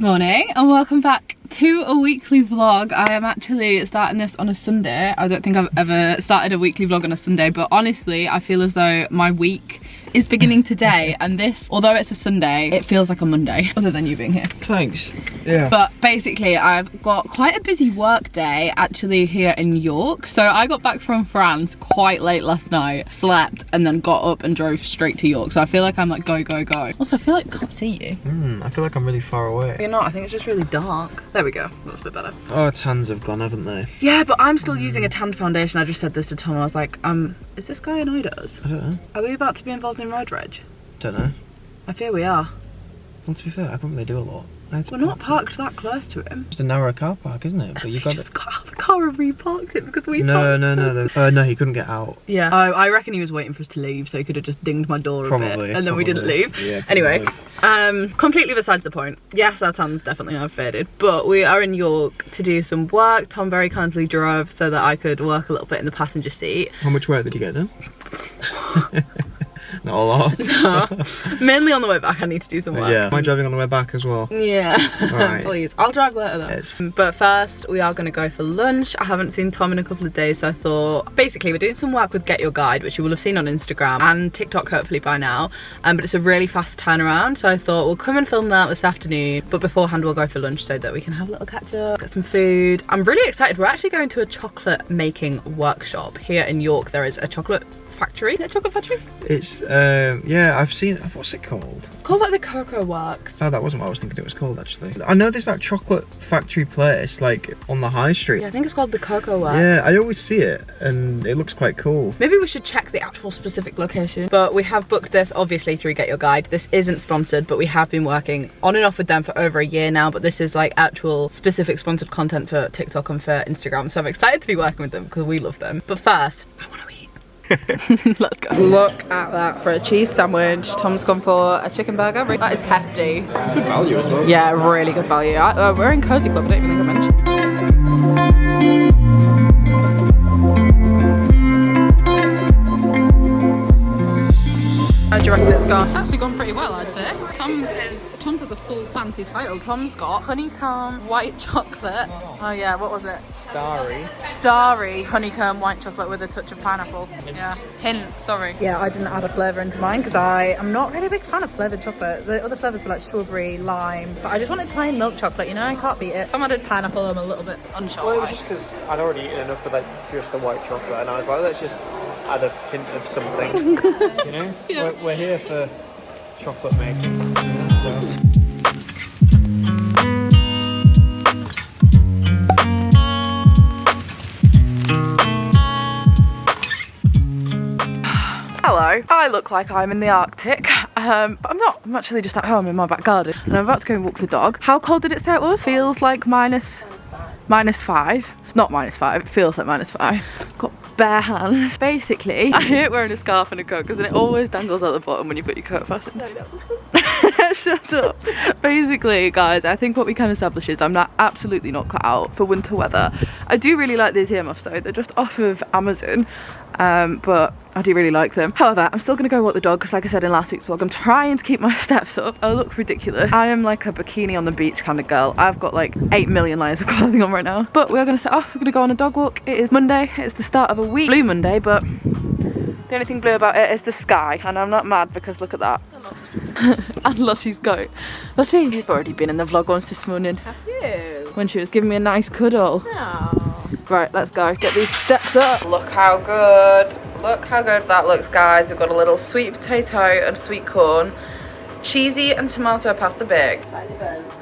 morning and welcome back to a weekly vlog. I am actually starting this on a Sunday. I don't think I've ever started a weekly vlog on a Sunday, but honestly I feel as though my week is beginning today, and this, although it's a Sunday, it feels like a Monday, other than you being here. Thanks. Yeah. But basically I've got quite a busy work day actually here in York. So I got back from France quite late last night, slept, and then got up and drove straight to York. So I feel like I'm like go. Also I feel like I can't see you. I feel like I'm really far away. You're not, I think it's just really dark. There we go, that's a bit better. Oh, tans have gone, haven't they? Yeah, but I'm still using a tanned foundation. I just said this to Tom. I was like, is this guy annoyed at us? I don't know. Are we about to be involved in road rage? Don't know. I fear we are. Well, to be fair, I can't really do a lot. We're not parked that close to him. It's a narrow car park, isn't it? But you just got out of the car and reparked it because we No, he couldn't get out. Yeah. I reckon he was waiting for us to leave, so he could have just dinged my door a bit, and then we didn't leave. Yeah, anyway, completely besides the point. Yes, our tans definitely have faded, but we are in York to do some work. Tom very kindly drove so that I could work a little bit in the passenger seat. How much work did you get done? Not a lot. No. Mainly on the way back I need to do some work. Yeah. Am I driving on the way back as well? Yeah. Right. Please. I'll drive later though. Yes. But first we are going to go for lunch. I haven't seen Tom in a couple of days, so I thought basically we're doing some work with Get Your Guide, which you will have seen on Instagram and TikTok hopefully by now. But it's a really fast turnaround, so I thought we'll come and film that this afternoon, but beforehand we'll go for lunch so that we can have a little catch up, get some food. I'm really excited. We're actually going to a chocolate making workshop here in York. There is a chocolate factory. Is it a chocolate factory? It's yeah, I've seen, what's it called? It's called like the Cocoa Works. Oh, that wasn't what I was thinking it was called actually. I know there's that chocolate factory place like on the high street. Yeah, I think it's called the Cocoa Works. Yeah, I always see it and it looks quite cool. Maybe we should check the actual specific location. But we have booked this obviously through Get Your Guide. This isn't sponsored, but we have been working on and off with them for over a year now, but this is like actual specific sponsored content for TikTok and for Instagram. So I'm excited to be working with them because we love them. But first, I want to eat. Let's go. Look at that for a cheese sandwich. Tom's gone for a chicken burger. That is hefty. Good value as well. Yeah, really good value. We're in Cozy Club, I don't even think I mentioned. How do you reckon it's gone? It's actually gone pretty well, I'd say. Tom's has a full fancy title. Tom's got honeycomb white chocolate. Oh yeah, what was it? Starry honeycomb white chocolate with a touch of pineapple. Yeah, hint, sorry. Yeah, I didn't add a flavour into mine because I am not really a big fan of flavoured chocolate. The other flavours were like strawberry, lime, but I just wanted plain milk chocolate, you know, I can't beat it. Tom added pineapple, I'm a little bit unsure. Well, it was just because I'd already eaten enough of like just the white chocolate, and I was like, let's just add a hint of something, you know? Yeah. We're here for chocolate making, so. Hello, I look like I'm in the Arctic, but I'm not. I'm actually just at home in my back garden, and I'm about to go and walk the dog. How cold did it say it was? Feels like minus 5. It's not -5, it feels like -5. Got bare hands. Basically, I hate wearing a scarf and a coat because then it always dangles at the bottom when you put your coat fastened. No, shut up. Basically, guys, I think what we can establish is I'm not absolutely not cut out for winter weather. I do really like these earmuffs though. They're just off of Amazon, but I do really like them. However, I'm still gonna go walk the dog because like I said in last week's vlog, I'm trying to keep my steps up. I look ridiculous. I am like a bikini on the beach kind of girl. I've got like 8 million layers of clothing on right now. But we're gonna set off, we're gonna go on a dog walk. It is Monday, it's the start of a week. Blue Monday, but the only thing blue about it is the sky, and I'm not mad because look at that. And Lottie's goat. Lottie, you've already been in the vlog once this morning. Have you? When she was giving me a nice cuddle. No. Right, let's go. Get these steps up. Look how good that looks, guys. We've got a little sweet potato and sweet corn, cheesy and tomato pasta bake.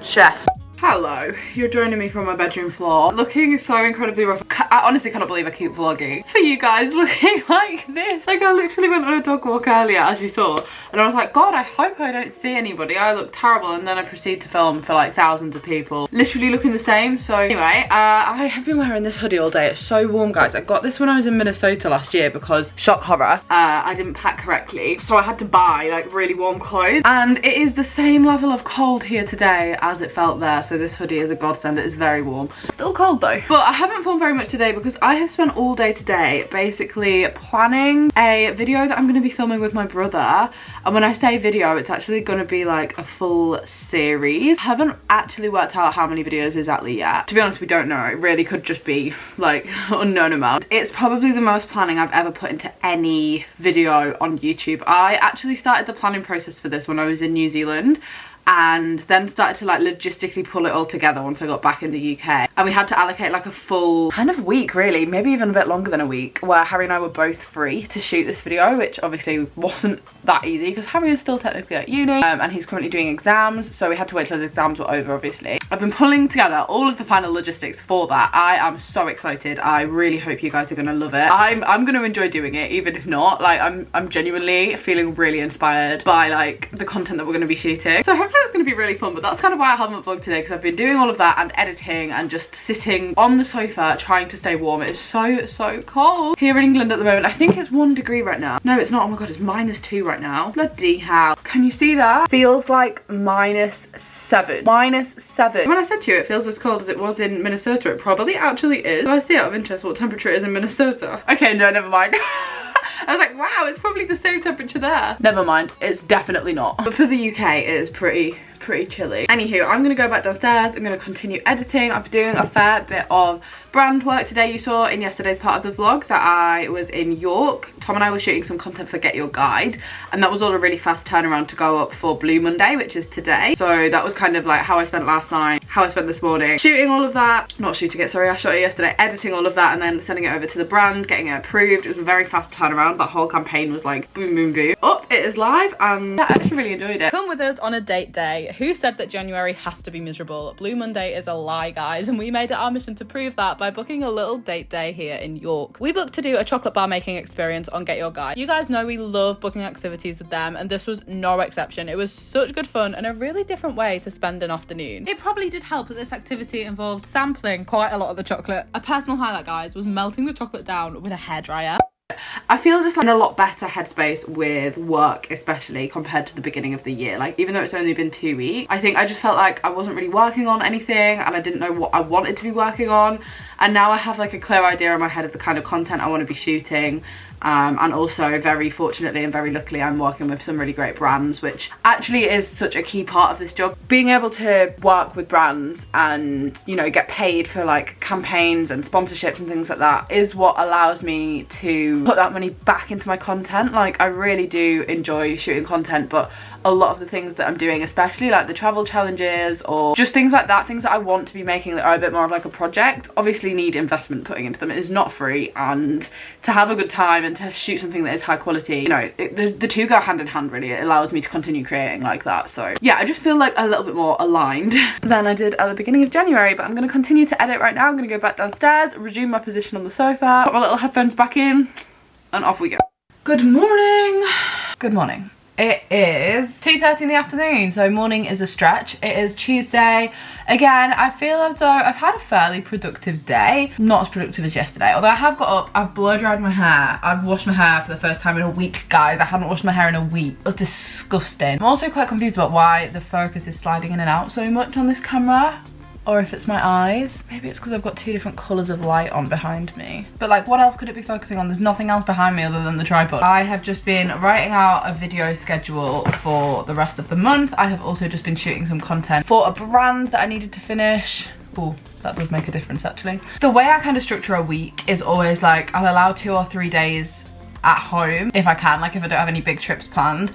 Chef. Hello, you're joining me from my bedroom floor, looking so incredibly rough. I honestly cannot believe I keep vlogging for you guys looking like this. Like I literally went on a dog walk earlier, as you saw, and I was like, God, I hope I don't see anybody. I look terrible, and then I proceed to film for like thousands of people, literally looking the same. So anyway, I have been wearing this hoodie all day. It's so warm, guys. I got this when I was in Minnesota last year because, shock horror, I didn't pack correctly, so I had to buy like really warm clothes, and it is the same level of cold here today as it felt there. So so this hoodie is a godsend. It is very warm. Still cold though. But I haven't filmed very much today because I have spent all day today basically planning a video that I'm going to be filming with my brother. And when I say video, it's actually going to be like a full series. I haven't actually worked out how many videos exactly yet. To be honest, we don't know. It really could just be like unknown amount. It's probably the most planning I've ever put into any video on YouTube. I actually started the planning process for this when I was in New Zealand, and then started to like logistically pull it all together once I got back in the UK. And we had to allocate like a full kind of week, really, maybe even a bit longer than a week, where Harry and I were both free to shoot this video, which obviously wasn't that easy because Harry is still technically at uni and he's currently doing exams, so we had to wait till his exams were over. Obviously I've been pulling together all of the final logistics for that. I am so excited. I really hope you guys are gonna love it. I'm gonna enjoy doing it, even if not. Like I'm genuinely feeling really inspired by like the content that we're gonna be shooting, so hopefully it's gonna be really fun. But that's kind of why I haven't vlogged today, because I've been doing all of that and editing and just sitting on the sofa trying to stay warm. It is so cold here in England at the moment. I think it's 1 degree right now. No, it's not. Oh my god, it's -2 right now. Bloody hell. Can you see that? Feels like -7. -7. When I said to you it feels as cold as it was in Minnesota, it probably actually is. Did I see out of interest what temperature it is in Minnesota? Okay, no, never mind. I was like, wow, it's probably the same temperature there. Never mind, it's definitely not. But for the UK, it is pretty chilly. Anywho, I'm gonna go back downstairs. I'm gonna continue editing. I've been doing a fair bit of brand work today. You saw in yesterday's part of the vlog that I was in York. Tom and I were shooting some content for Get Your Guide, and that was all a really fast turnaround to go up for Blue Monday, which is today. So that was kind of like how I spent last night, how I spent this morning, shooting all of that. Not shooting it, sorry, I shot it yesterday. Editing all of that and then sending it over to the brand, getting it approved. It was a very fast turnaround. That whole campaign was like boom, boom, boom. Up, it is live, and I actually really enjoyed it. Come with us on a date day. Who said that January has to be miserable? Blue Monday is a lie, guys, and we made it our mission to prove that by booking a little date day here in York. We booked to do a chocolate bar making experience on Get Your Guide. You guys know we love booking activities with them, and this was no exception. It was such good fun and a really different way to spend an afternoon. It probably did help that this activity involved sampling quite a lot of the chocolate. A personal highlight, guys, was melting the chocolate down with a hairdryer. I feel just like in a lot better headspace with work, especially compared to the beginning of the year. Like, even though it's only been 2 weeks, I think I just felt like I wasn't really working on anything and I didn't know what I wanted to be working on. And now I have like a clear idea in my head of the kind of content I want to be shooting. And also, very fortunately and very luckily, I'm working with some really great brands, which actually is such a key part of this job. Being able to work with brands and, you know, get paid for like campaigns and sponsorships and things like that is what allows me to put that money back into my content. Like, I really do enjoy shooting content, but a lot of the things that I'm doing, especially like the travel challenges or just things like that, things that I want to be making that are a bit more of like a project, obviously need investment putting into them. It is not free, and to have a good time and to shoot something that is high quality, you know, the two go hand in hand really. It allows me to continue creating like that. So yeah, I just feel like a little bit more aligned than I did at the beginning of January. But I'm going to continue to edit right now. I'm going to go back downstairs, resume my position on the sofa, put my little headphones back in, and off we go. Good morning. Good morning. It is 2:30 in the afternoon, so morning is a stretch. It is Tuesday. Again, I feel as though I've had a fairly productive day. Not as productive as yesterday, although I have got up, I've blow dried my hair. I've washed my hair for the first time in a week, guys. I hadn't washed my hair in a week. It was disgusting. I'm also quite confused about why the focus is sliding in and out so much on this camera. Or if it's my eyes. Maybe it's because I've got 2 different colours of light on behind me. But like, what else could it be focusing on? There's nothing else behind me other than the tripod. I have just been writing out a video schedule for the rest of the month. I have also just been shooting some content for a brand that I needed to finish. Oh, that does make a difference actually. The way I kind of structure a week is always like, I'll allow 2 or 3 days at home if I can, like if I don't have any big trips planned,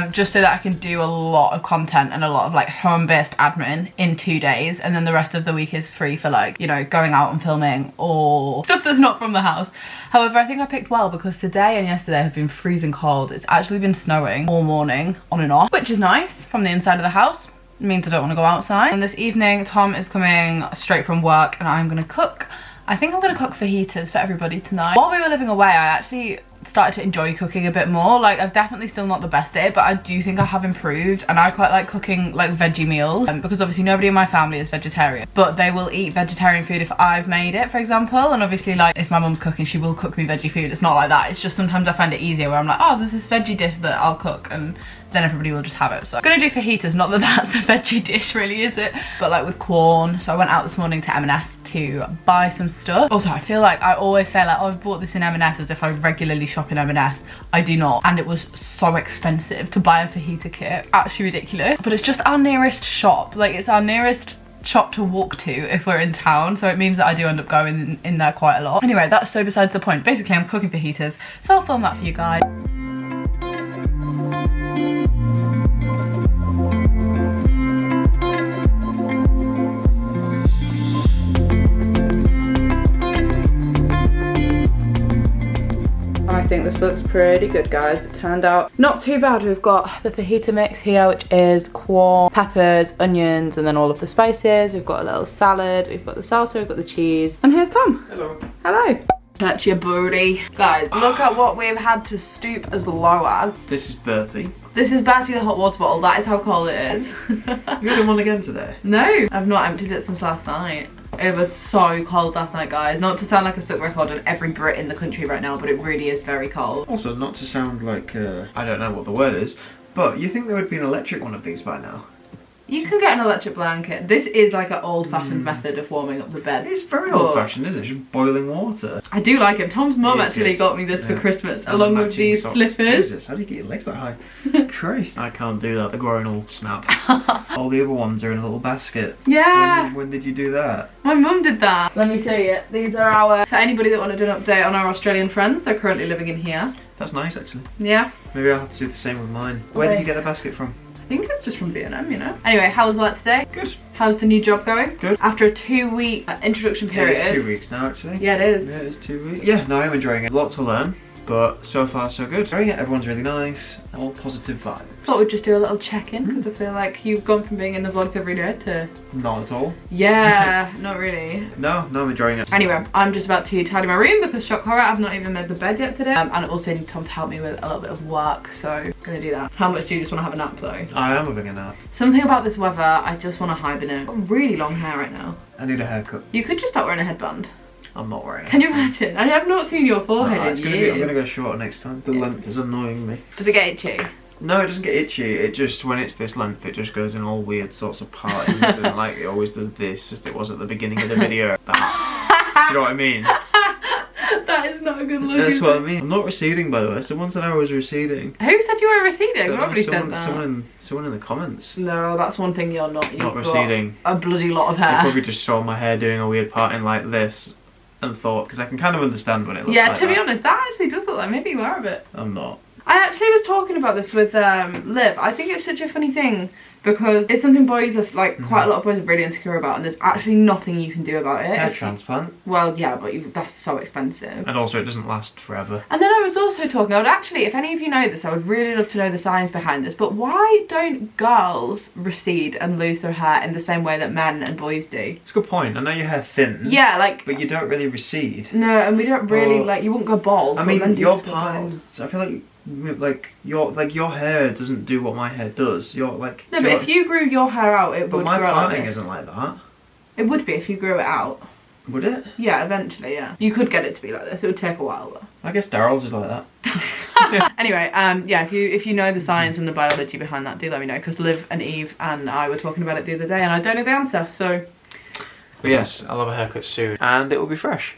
just so that I can do a lot of content and a lot of like home-based admin in 2 days, and then the rest of the week is free for like, you know, going out and filming or stuff that's not from the house. However, I think I picked well because today and yesterday have been freezing cold. It's actually been snowing all morning on and off, which is nice from the inside of the house. It means I don't want to go outside. And this evening Tom is coming straight from work and I'm gonna cook. I think I'm gonna cook fajitas for everybody tonight. While we were living away, I actually started to enjoy cooking a bit more. Like, I've definitely still not the best at it, but I do think I have improved, and I quite like cooking like veggie meals, because obviously nobody in my family is vegetarian, but they will eat vegetarian food if I've made it, for example. And obviously, like, if my mum's cooking, she will cook me veggie food. It's not like that. It's just sometimes I find it easier where I'm like, oh, there's this veggie dish that I'll cook, and then everybody will just have it. So I'm gonna do fajitas, not that that's a veggie dish really, is it? But like with corn. So I went out this morning to M&S to buy some stuff. Also, I feel like I always say like, oh, I've bought this in M&S as if I regularly shop in M&S. I do not, and it was so expensive to buy a fajita kit. Actually ridiculous. But it's just our nearest shop. Like, it's our nearest shop to walk to if we're in town, so it means that I do end up going in there quite a lot. Anyway, that's so besides the point. Basically, I'm cooking fajitas, so I'll film that for you guys. I think this looks pretty good, guys. It turned out not too bad. We've got the fajita mix here, which is corn, peppers, onions, and then all of the spices. We've got a little salad, we've got the salsa, we've got the cheese. And here's Tom. Hello. Hello. That's your booty. Guys, look at what we've had to stoop as low as. This is Bertie. This is Bertie the hot water bottle. That is how cold it is. You had one again today? No, I've not emptied it since last night. It was so cold last night, guys. Not to sound like a stuck record on every Brit in the country right now, but it really is very cold. Also, not to sound like, I don't know what the word is, but you think there would be an electric one of these by now? You can get an electric blanket. This is like an old-fashioned method of warming up the bed. It's very old-fashioned, isn't it? It's just boiling water. I do like it. Tom's mum actually got me this for Christmas, along with these slippers. Jesus, how do you get your legs that high? Christ. I can't do that. They're growing all snap. All the other ones are in a little basket. Yeah. When did you do that? My mum did that. Let me show you. These are our, for anybody that wanted an update on our Australian friends, they're currently living in here. That's nice, actually. Yeah. Maybe I'll have to do the same with mine. Where did you get the basket from? I think it's just from B&M, you know. Anyway, how was work today? Good. How's the new job going? Good. After a 2-week introduction period. It is 2 weeks now, actually. Yeah, it is. Yeah, it is 2 weeks. Yeah, no, I'm enjoying it. Lots to learn, but so far so good. Enjoying it. Everyone's really nice. All positive vibes. Thought we'd just do a little check-in, because I feel like you've gone from being in the vlogs every day to... Not at all. Yeah, not really. No, I'm enjoying it. Anyway, I'm just about to tidy my room because shock horror, I've not even made the bed yet today. And I also need Tom to help me with a little bit of work, so I'm gonna do that. How much do you just want to have a nap though? I am having a nap. Something about this weather, I just want to hibernate. I've got really long hair right now. I need a haircut. You could just start wearing a headband. I'm not wearing it. Can you imagine? I have not seen your forehead in years. I'm gonna go shorter next time. The length is annoying me. Does it get itchy? No, it doesn't get itchy. It just, when it's this length, it just goes in all weird sorts of patterns and like it always does this, as it was at the beginning of the video. That. Do you know what I mean? That is not a good look. That's what I mean. I'm not receding, by the way. Someone said I was receding. Who said you were receding? Nobody said that. Someone in the comments. No, that's one thing you're not. You've not receding. A bloody lot of They hair. probably just saw my hair doing a weird pattern like this and thought, because I can kind of understand when it looks like to be honest, that actually does look like maybe you are a bit. I'm not. I actually was talking about this with Liv. I think it's such a funny thing because it's something boys are like quite a lot of boys are really insecure about, and there's actually nothing you can do about it. Hair transplant. Well, yeah, but that's so expensive. And also, it doesn't last forever. And then I was also talking. I would actually, if any of you know this, I would really love to know the science behind this. But why don't girls recede and lose their hair in the same way that men and boys do? It's a good point. I know your hair thins. Yeah, like. But you don't really recede. No, and we don't really like. You wouldn't go bald. I mean, your part. I feel like your hair doesn't do what my hair does. You're like. No, but if you grew your hair out, it would grow like this. But my parting isn't like that. It would be if you grew it out. Would it? Yeah, eventually, yeah. You could get it to be like this. It would take a while though. I guess Daryl's is like that. Anyway, yeah, if you know the science and the biology behind that, do let me know, because Liv and Eve and I were talking about it the other day and I don't know the answer, so. But yes, I'll have a haircut soon and it will be fresh.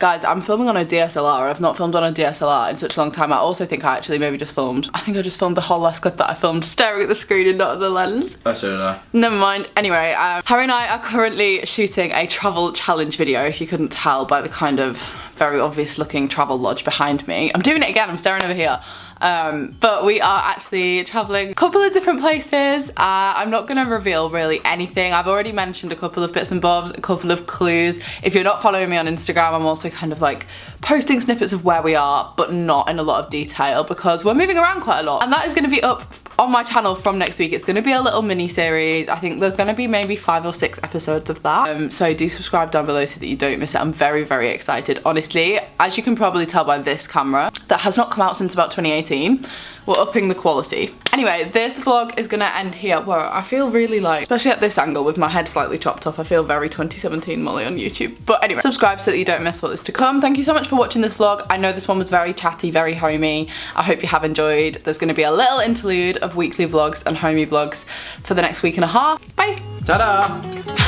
Guys, I'm filming on a DSLR. I've not filmed on a DSLR in such a long time. I also think I actually maybe just filmed. I think I just filmed the whole last clip that I filmed staring at the screen and not at the lens. Oh, so did I. Never mind. Anyway, Harry and I are currently shooting a travel challenge video, if you couldn't tell by the kind of very obvious looking travel lodge behind me. I'm doing it again, I'm staring over here. But we are actually traveling a couple of different places. I'm not gonna reveal really anything. I've already mentioned a couple of bits and bobs, a couple of clues. If you're not following me on Instagram, I'm also kind of like posting snippets of where we are, but not in a lot of detail because we're moving around quite a lot. And that is going to be up on my channel from next week. It's going to be a little mini series. I think there's going to be maybe 5 or 6 episodes of that. So do subscribe down below so that you don't miss it. I'm very, very excited. Honestly, as you can probably tell by this camera, that has not come out since about 2018. We're upping the quality. Anyway, this vlog is gonna end here. Well, I feel really like, especially at this angle with my head slightly chopped off, I feel very 2017 Molly on YouTube. But anyway, subscribe so that you don't miss what is to come. Thank you so much for watching this vlog. I know this one was very chatty, very homey. I hope you have enjoyed. There's gonna be a little interlude of weekly vlogs and homey vlogs for the next week and a half. Bye. Ta-da!